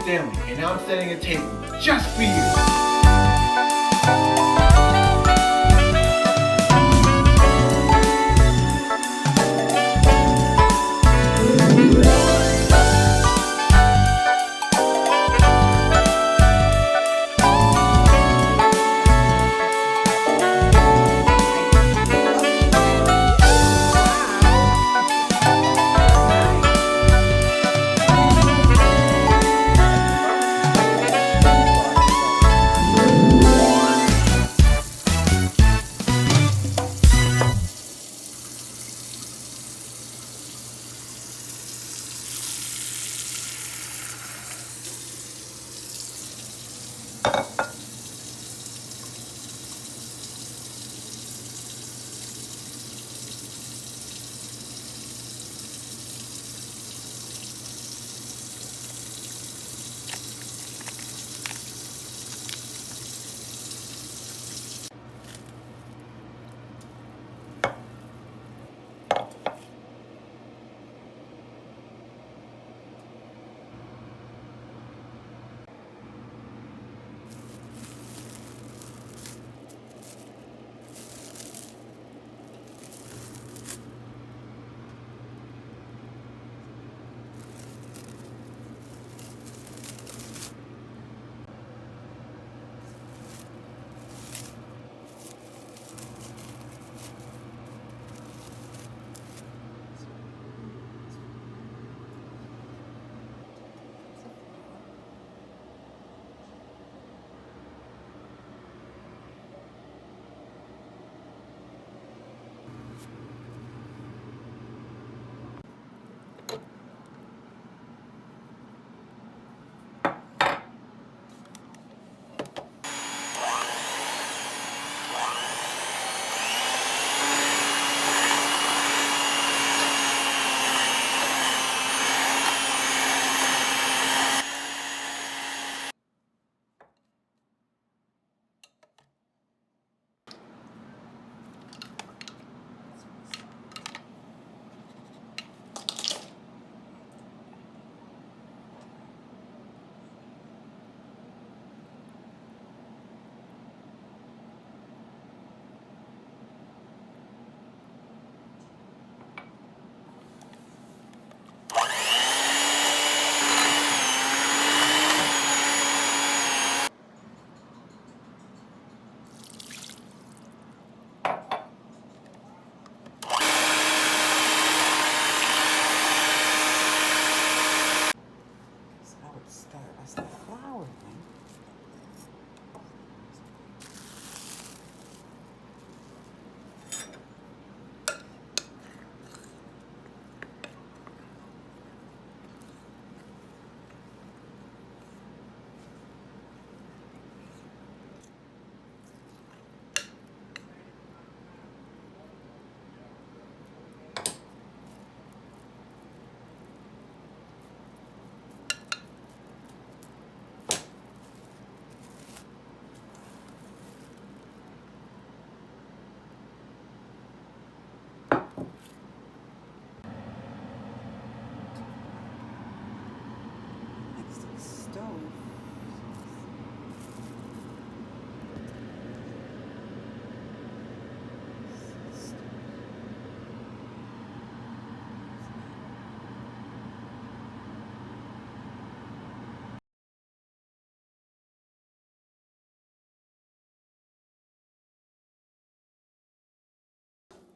Stanley, and now I'm setting a table just for you.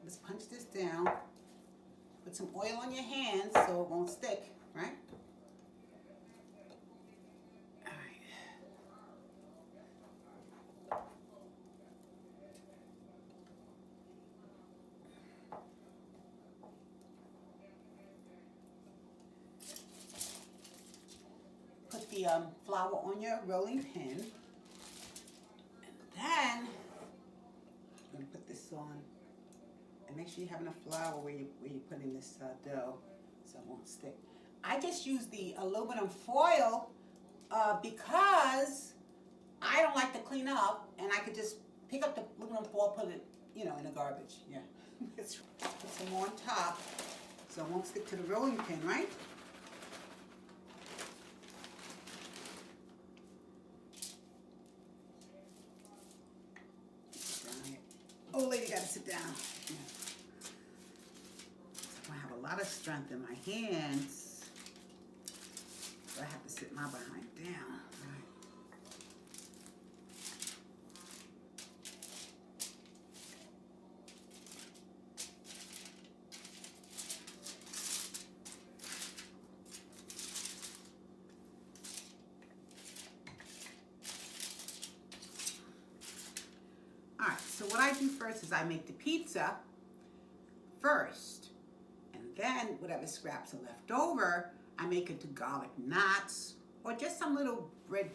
Let's punch this down. Put some oil on your hands so it won't stick, right? All right. Put the flour on your rolling pin. And then, I'm going to put this on. And make sure you have enough flour where you put in this dough so it won't stick. I just use the aluminum foil because I don't like to clean up, and I could just pick up the aluminum foil, put it, in the garbage. Yeah. Put some more on top so it won't stick to the rolling pin, right? gotta sit down. Yeah. So I have a lot of strength in my hands. So I have to sit my behind down. Right. All right, so what I do first is I make the pizza first. And then whatever scraps are left over, I make into garlic knots or just some little bread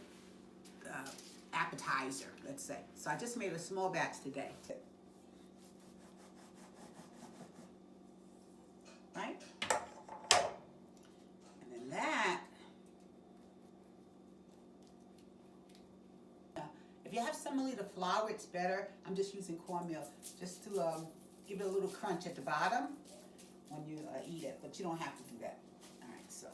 appetizer, let's say. So I just made a small batch today. Right? And then that, if you have semolina flour, it's better. I'm just using cornmeal just to give it a little crunch at the bottom when you eat it, but you don't have to do that. All right, so.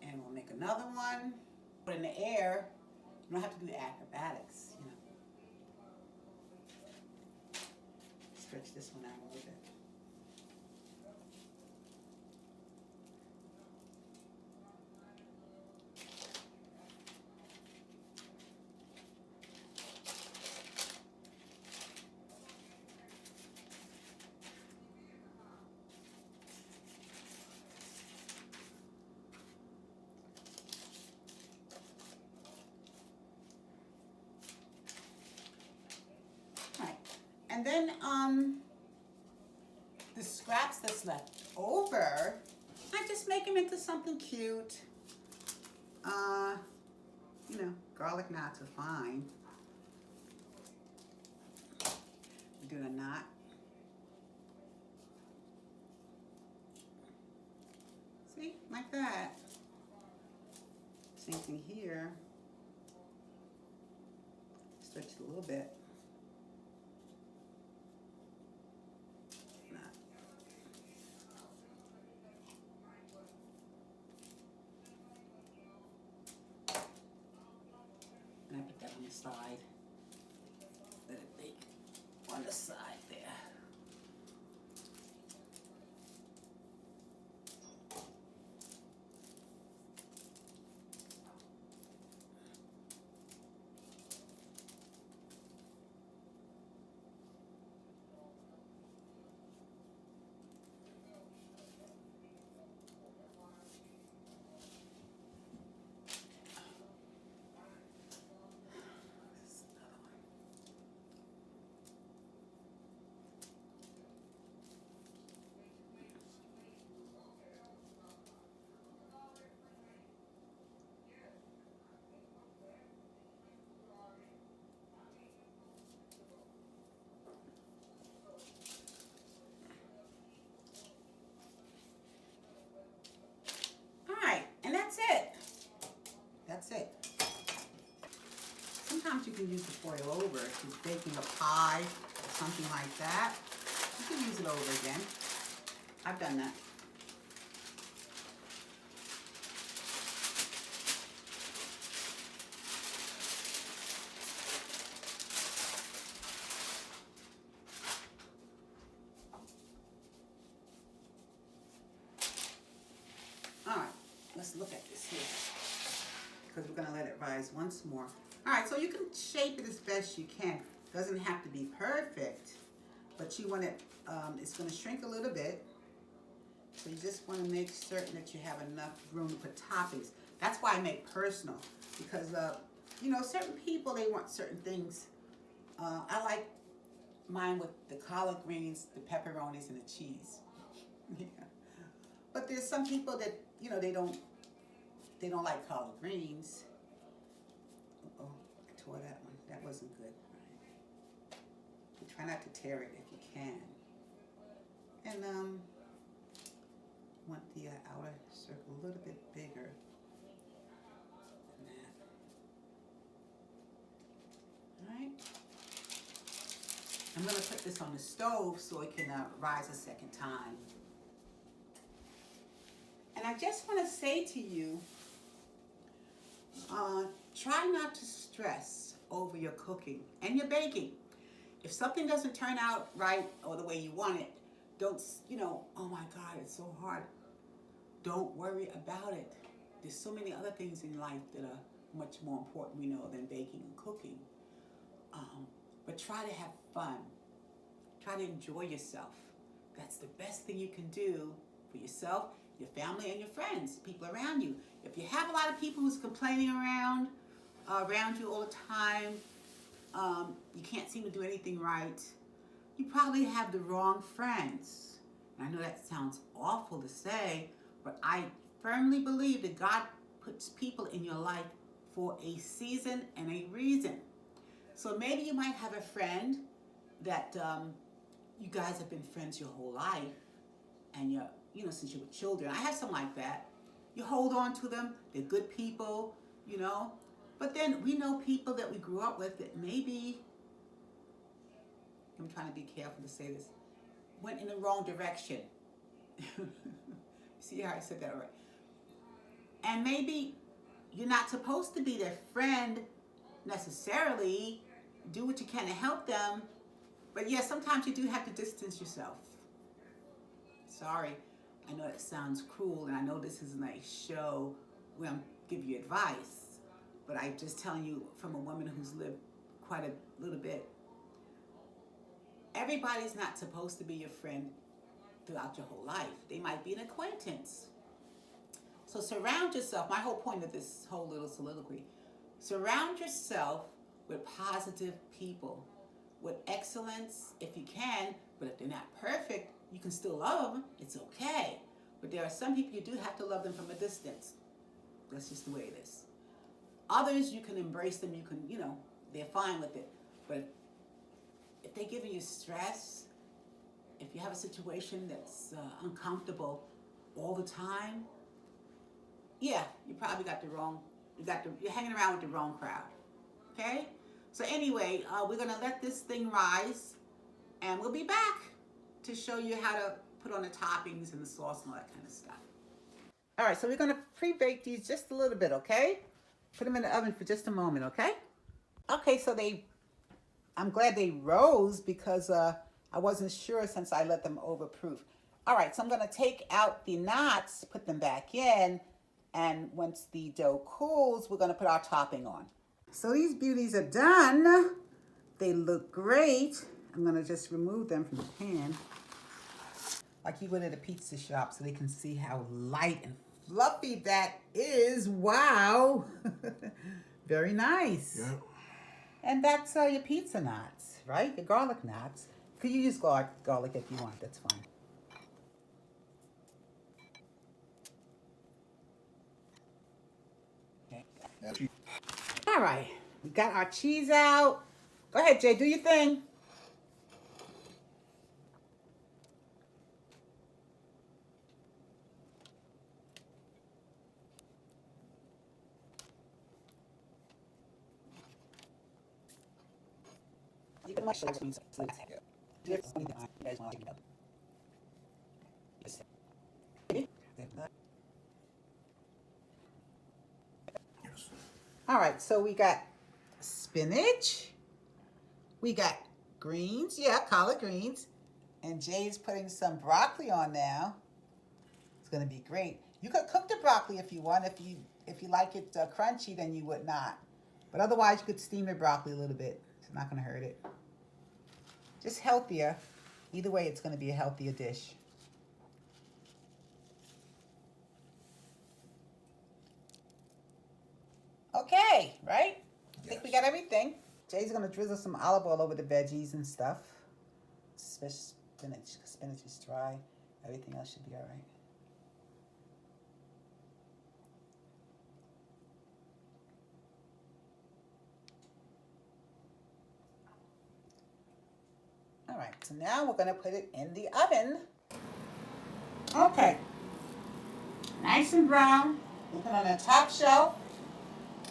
And we'll make another one. Put in the air. You don't have to do acrobatics, you know. Stretch this one out a little bit. And then the scraps that's left over, I just make them into something cute. You know, garlic knots are fine. Do a knot. See, like that. Same thing here. Stretch it a little bit. And I put that on the side. Let it bake on the side there. That's it. That's it. Sometimes you can use the foil over if you're baking a pie or something like that. You can use it over again. I've done that. All right, let's look at this here because we're gonna let it rise once more. All right, so you can shape it as best you can. Doesn't have to be perfect, but you want it, it's gonna shrink a little bit. So you just wanna make certain that you have enough room to put toppings. That's why I make personal, because you know, certain people, they want certain things. I like mine with the collard greens, the pepperonis, and the cheese. Yeah. But there's some people that, you know, they don't like collard greens. Uh-oh, I tore that one. That wasn't good. You try not to tear it if you can. And want the outer circle a little bit bigger than that. All right. I'm going to put this on the stove so it can rise a second time. And I just want to say to you, try not to stress over your cooking and your baking. If something doesn't turn out right or the way you want it, don't, oh my God, it's so hard. Don't worry about it. There's so many other things in life that are much more important, we know, than baking and cooking. But try to have fun. Try to enjoy yourself. That's the best thing you can do for yourself, your family, and your friends, people around you. If you have a lot of people who's complaining around you all the time, you can't seem to do anything right, you probably have the wrong friends. And I know that sounds awful to say, but I firmly believe that God puts people in your life for a season and a reason. So maybe you might have a friend that you guys have been friends your whole life, and since you were children. I have some like that. You hold on to them. They're good people, But then we know people that we grew up with that maybe, I'm trying to be careful to say this, went in the wrong direction. See how I said that right? And maybe you're not supposed to be their friend necessarily. Do what you can to help them. But yes, sometimes you do have to distance yourself. Sorry, I know it sounds cruel, and I know this isn't a show where I'm giving you advice, but I'm just telling you from a woman who's lived quite a little bit. Everybody's not supposed to be your friend throughout your whole life. They might be an acquaintance. So surround yourself, my whole point of this whole little soliloquy, surround yourself with positive people, with excellence if you can, but if they're not perfect, you can still love them. It's okay. But there are some people you do have to love them from a distance. That's just the way it is. Others, you can embrace them. You can, they're fine with it. But if they're giving you stress, if you have a situation that's uncomfortable all the time, yeah, you probably got the wrong, you're hanging around with the wrong crowd. Okay? So anyway, we're going to let this thing rise, and we'll be back to show you how to put on the toppings and the sauce and all that kind of stuff. All right, so we're going to pre-bake these just a little bit, okay? Put them in the oven for just a moment, okay? Okay, so I'm glad they rose because I wasn't sure since I let them overproof. All right, so I'm going to take out the knots, put them back in, and once the dough cools, we're going to put our topping on. So these beauties are done. They look great. I'm going to just remove them from the pan like you would at a pizza shop so they can see how light and fluffy that is. Wow. Very nice. Yeah. And that's your pizza knots, right? Your garlic knots. Could you use garlic if you want? That's fine. Okay. All right. We got our cheese out. Go ahead, Jay. Do your thing. All right, so we got spinach, we got greens, collard greens, and Jay's putting some broccoli on now. It's gonna be great. You could cook the broccoli if you want. If you like it crunchy, then you would not. But otherwise, you could steam your broccoli a little bit. It's not gonna hurt it. Just healthier. Either way, it's gonna be a healthier dish. Okay, right? I think we got everything. Jay's gonna drizzle some olive oil over the veggies and stuff. Especially spinach. Spinach is dry. Everything else should be all right. All right, so now we're gonna put it in the oven. Okay. nice and brown. We'll put on the top shelf.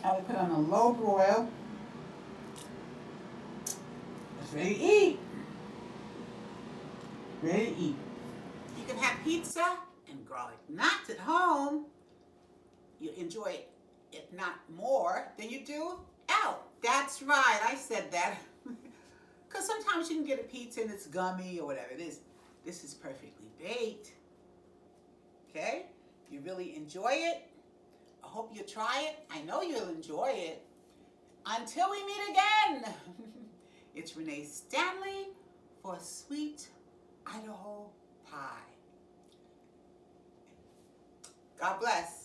I would put on a low broil. It's ready to eat. Ready to eat. You can have pizza and garlic knots at home. You enjoy it, if not more, than you do out. That's right, I said that. Because sometimes you can get a pizza and it's gummy or whatever it is. This is perfectly baked. Okay? You really enjoy it. I hope you try it. I know you'll enjoy it. Until we meet again, it's Renee Stanley for Sweet Idaho Pie. God bless.